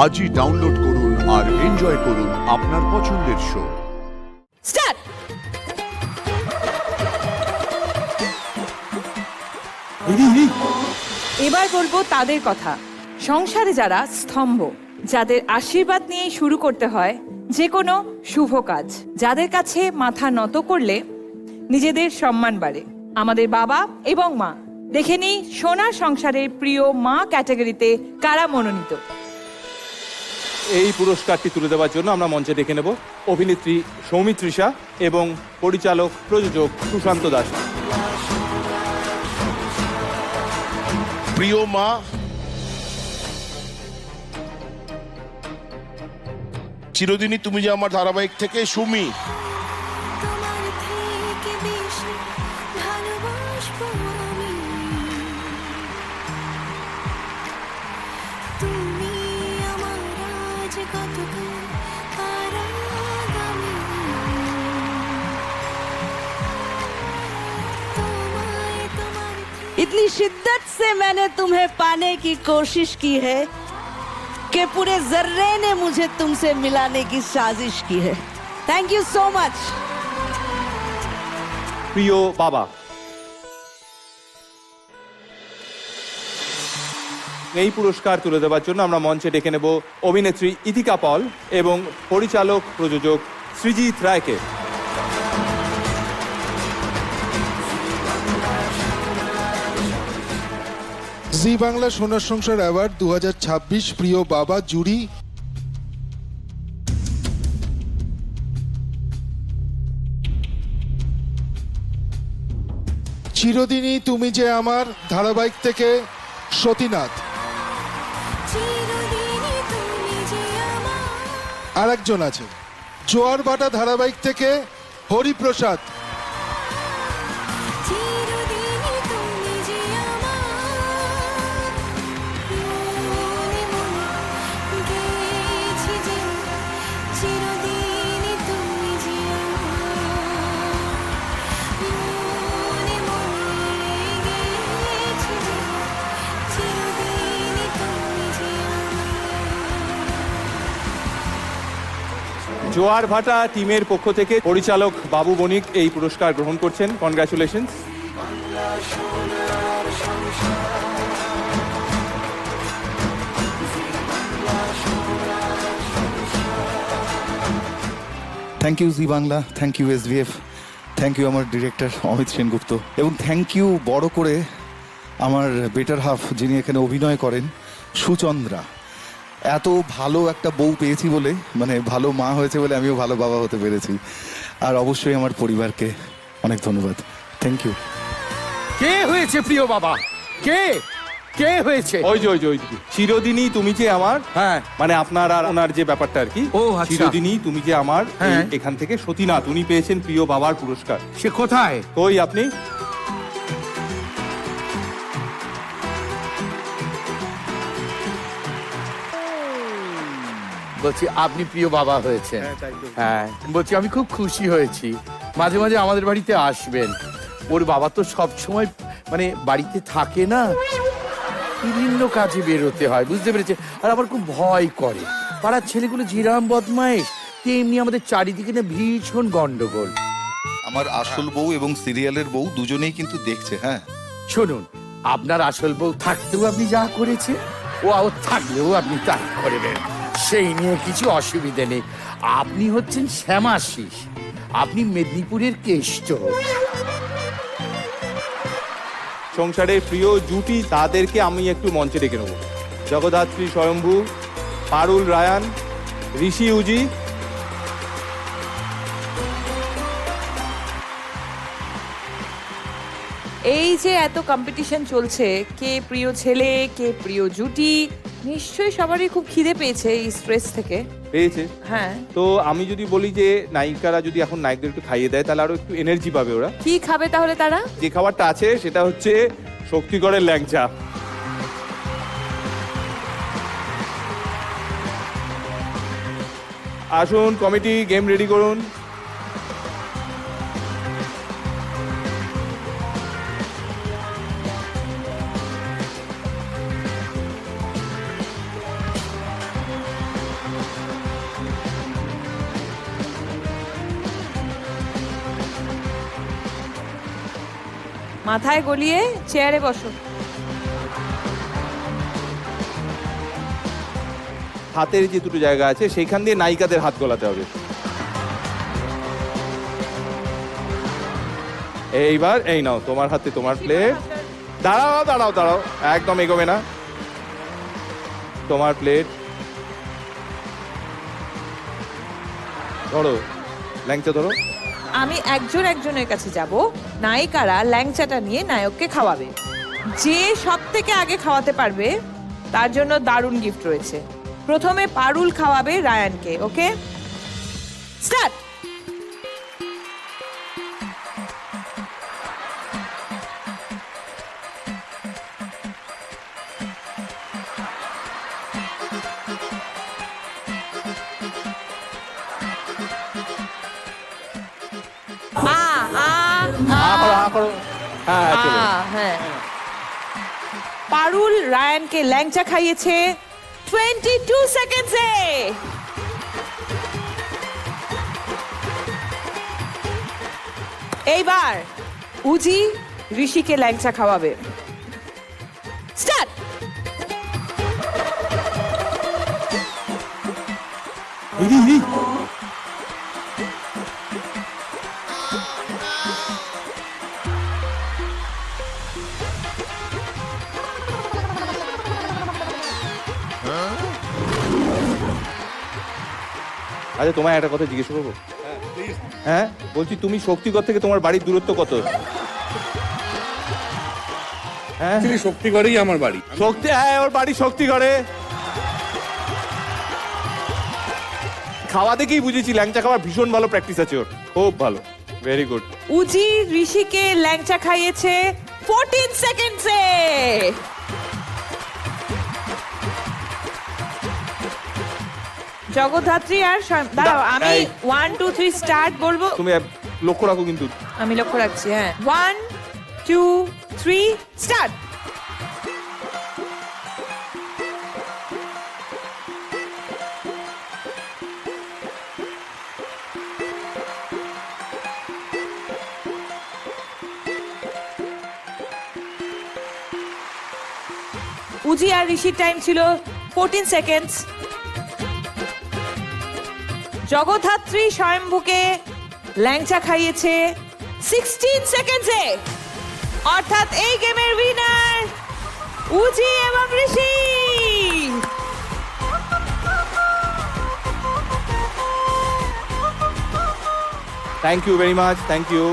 আজই ডাউনলোড করুন আর এনজয় করুন আপনার পছন্দের শো। স্টার্ট। এবার বলবো তাদের কথা, সংসারে যারা স্তম্ভ, যাদের আশীর্বাদ নিয়ে শুরু করতে হয় যে কোনো শুভ কাজ, যাদের কাছে মাথা নত করলে নিজেদের সম্মান বাড়ে। আমাদের বাবা এবং মা। দেখে নিই সোনার সংসারের প্রিয় মা ক্যাটাগরিতে কারা মনোনীত। এই পুরস্কারটি তুলে দেওয়ার জন্য আমরা মঞ্চে ডেকে নেব অভিনেত্রী সৌমিত্রিষা এবং পরিচালক প্রযোজক সুশান্ত দাস। প্রিয় মা, চিরদিনই তুমি যে আমার ধারাবাহিক থেকে সুমি। তোমার থেকে বেশি ভালোবাসবো আমি। তুমি আমার আজ কতকাল আর আগামী। তোমায় তোমার इतनी शिद्दत से मैंने तुम्हें पाने की कोशिश की है कि पूरे जर्रे ने मुझे तुमसे मिलाने की साजिश की है। Thank you so much. প্রিয় বাবা, এই পুরস্কার তুলে দেওয়ার জন্য আমরা মঞ্চে ডেকে নেব অভিনেত্রী ইতিকা পল এবং পরিচালক প্রযোজক সৃজিত রায়কে। জি বাংলা সোনার সংসার অ্যাওয়ার্ড 2026 প্রিয় বাবা জুরি চিরদিনই তুমি যে আমার ধারাবাহিক থেকে সতীনাথ, চিরদিনই তুমি যে আমার। আর একজন আছে জোয়ার ভাটা ধারাবাহিক থেকে হরিপ্রসাদ, চিরদিনই তুমি যে আমার। মনে মনে গেছি যে চিরদিনই তুমি যে আমার। মনে মনে গেছি যে চিরদিনই তুমি যে আমার। জোয়ার ভাটা টিমের পক্ষ থেকে পরিচালক বাবু বণিক এই পুরস্কার গ্রহণ করছেন। Congratulations. Thank you Zee Bangla, thank you SVF, thank you আমার ডিরেক্টর অমিত সেনগুপ্ত, এবং থ্যাংক ইউ বড় করে আমার বেটার হাফ যিনি এখানে অভিনয় করেন সুচন্দ্রা। এত ভালো একটা বউ পেয়েছি বলে, মানে ভালো মা হয়েছে বলে আমিও ভালো বাবা হতে পেরেছি। আর অবশ্যই আমার পরিবারকে অনেক ধন্যবাদ। Thank you. কে হয়েছে প্রিয় বাবা? কে কে হয়েছে? ওই যে চিরদিনই তুমি যে আমার, হ্যাঁ। মানে আপনার আর ওনার যে ব্যাপারটা আর কি। ও, আচ্ছা। চিরদিনই তুমি যে আমার, হ্যাঁ। এখান থেকে সতীনাথ উনি পেয়েছেন প্রিয় বাবার পুরস্কার। সে কোথায়? কই আপনি? বলছি আপনি প্রিয় বাবা হয়েছেন। হ্যাঁ, বলছি আমি খুব খুশি হয়েছি। মাঝে মাঝে আমাদের বাড়িতে আসবেন। ওর বাবা তো সব সময় মানে বাড়িতে থাকে না, বিভিন্ন কাজে বেরোতে হয়, বুঝতে পেরেছে? আর আমার খুব ভয় করে, পাড়ার ছেলেগুলো জিরাম বদমাইশ, তেমনি আমাদের চারিদিকে না ভীষণ গন্ডগোল। আমার আসল বউ এবং সিরিয়ালের বউ দুজনেই কিন্তু দেখছে। হ্যাঁ, শুনুন, আপনার আসল বউ থাকতেও আপনি যা করেছে, ও থাকলেও আপনি তাই করবেন, সেই নিয়ে কিছু অসুবিধে নেই। আপনি হচ্ছেন শ্যামাশিস, আপনি মেদিনীপুরের কেষ্ট। সংসারের প্রিয় জুটি তাদেরকে আমি একটু মঞ্চে ডেকে নেব। জগদ্ধাত্রী স্বয়ম্ভু, পারুল রায়ান, ঋষি উজি। এই যে এত কম্পিটিশন চলছে, কে প্রিয় ছেলে, কে প্রিয় জুটি, নিশ্চয়ই সবারই খুব খিদে পেয়েছে এই স্ট্রেস থেকে। পেয়েছে। হ্যাঁ, তো আমি যদি বলি যে নায়িকারা যদি এখন নায়কদের একটু খাইয়ে দেয় তাহলে আরো একটু এনার্জি পাবে ওরা। কি খাবে তাহলে তারা? যে খাবারটা আছে সেটা হচ্ছে শক্তিগড়ের ল্যাংচা। আসুন কমিটি, গেম রেডি করুন। মাথায় গলিয়ে চেয়ারে বসো। হাতের যে দুটো জায়গা আছে সেইখান দিয়ে নায়িকাদের হাত গলাতে হবে। এইবার এই নাও তোমার হাতে তোমার প্লেট। দাঁড়াও দাঁড়াও দাঁড়াও, একদম এগোবে না। তোমার প্লেট ধরো, ল্যাংচা ধরো। আমি একজনের কাছে যাব, নায়িকারা ল্যাংচাটা নিয়ে নায়ককে খাওয়াবে। যে সব থেকে আগে খাওয়াতে পারবে তার জন্য দারুণ গিফট রয়েছে। প্রথমে পারুল খাওয়াবে রায়ানকে। ওকে, স্টার্ট। হ্যাঁ চলো। হ্যাঁ, পারুল রায়ানকে ল্যাংচা খাইয়েছে 22 সেকেন্ডসে। এইবার উজি ঋষিকে ল্যাংচা খাওয়াবে। স্টার্ট। আচ্ছা তোমায় একটা কথা জিজ্ঞেস করবো? হ্যাঁ বলছি, তুমি শক্তিগড় থেকে তোমার বাড়ির দূরত্ব কত? হ্যাঁ শক্তিগড়েই আমার বাড়ি। শক্তি, হ্যাঁ ওর বাড়ি শক্তিগড়ে। খাওয়া দেখেই বুঝেছি ল্যাংচা খাওয়ার ভীষণ ভালো প্র্যাকটিস আছে ওর, খুব ভালো, ভেরি গুড। উজি ঋষিকে ল্যাংচা খাইয়েছে 14 সেকেন্ডসে। জগদ্ধাত্রী আর দাঁড়াও, আমি 1 2 3 স্টার্ট বলবো, তুমি লক্ষ্য রাখো কিন্তু। আমি লক্ষ্য রাখছি। হ্যাঁ, 1 2 3 স্টার্ট। উজি আর ঋষির টাইম ছিল 14 সেকেন্ডস। জগদ্ধাত্রী স্বয়ম্ভুকে ল্যাংচা খাইয়েছে 16 সেকেন্ডসে। অর্থাৎ এই গেমের উইনার উজি এবং Rishi. Thank you very much, thank you.